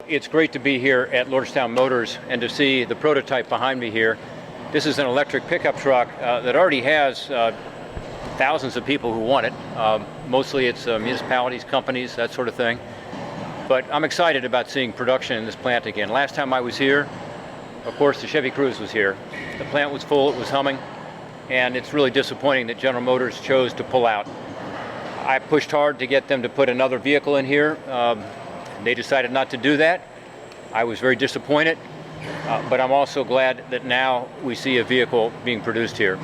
it's great to be here at Lordstown Motors and to see the prototype behind me here. This is an electric pickup truck that already has thousands of people who want it. Mostly it's municipalities, companies, that sort of thing. But I'm excited about seeing production in this plant again. Last time I was here, of course, the Chevy Cruze was here. The plant was full, it was humming, and it's really disappointing that General Motors chose to pull out. I pushed hard to get them to put another vehicle in here. They decided not to do that. I was very disappointed, but I'm also glad that now we see a vehicle being produced here.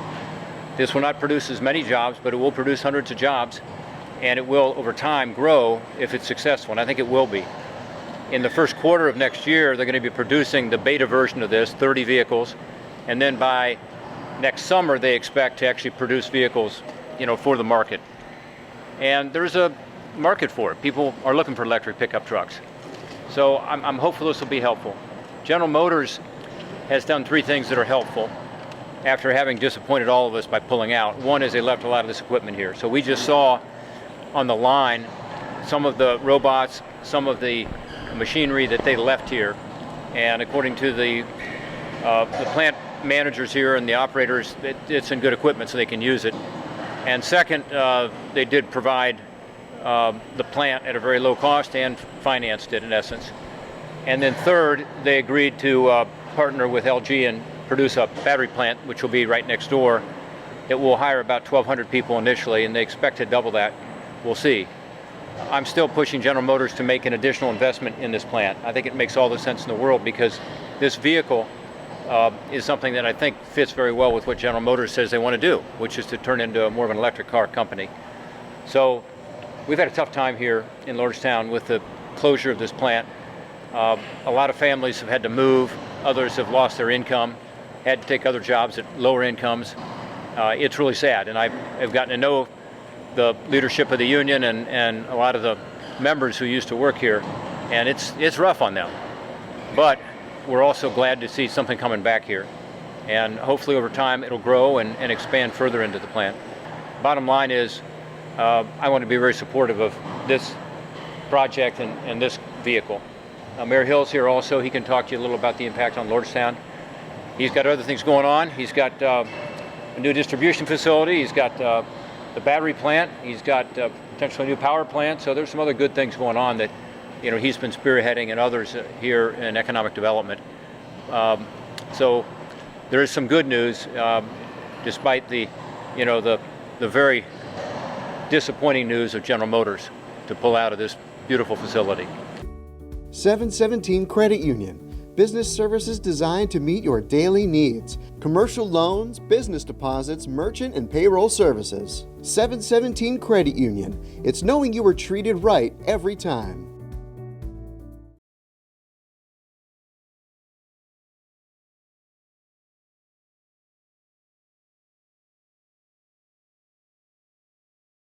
This will not produce as many jobs, but it will produce hundreds of jobs, and it will, over time, grow if it's successful, and I think it will be. In the first quarter of next year, they're going to be producing the beta version of this, 30 vehicles, and then by next summer, they expect to actually produce vehicles, for the market. And there's a market for it. People are looking for electric pickup trucks. So I'm hopeful this will be helpful. General Motors has done three things that are helpful after having disappointed all of us by pulling out. One is they left a lot of this equipment here. So we just saw on the line some of the robots, some of the machinery that they left here. And according to the plant managers here and the operators, it's in good equipment so they can use it. And second, they did provide the plant at a very low cost and financed it in essence. And then third, they agreed to partner with LG and produce a battery plant, which will be right next door. It will hire about 1,200 people initially, and they expect to double that. We'll see. I'm still pushing General Motors to make an additional investment in this plant. I think it makes all the sense in the world because this vehicle is something that I think fits very well with what General Motors says they want to do, which is to turn into more of an electric car company. So we've had a tough time here in Lordstown with the closure of this plant. A lot of families have had to move. Others have lost their income, had to take other jobs at lower incomes. It's really sad, and I've gotten to know the leadership of the union and a lot of the members who used to work here, and it's rough on them. But we're also glad to see something coming back here, and hopefully over time it'll grow and expand further into the plant. Bottom line is, I want to be very supportive of this project and this vehicle. Mayor Hill's here also. He can talk to you a little about the impact on Lordstown. He's got other things going on. He's got a new distribution facility. He's got the battery plant. He's got potentially a new power plant. So there's some other good things going on that he's been spearheading, and others here in economic development. So there is some good news, despite the very disappointing news of General Motors to pull out of this beautiful facility. 717 Credit Union. Business services designed to meet your daily needs. Commercial loans, business deposits, merchant and payroll services. 717 Credit Union. It's knowing you were treated right every time.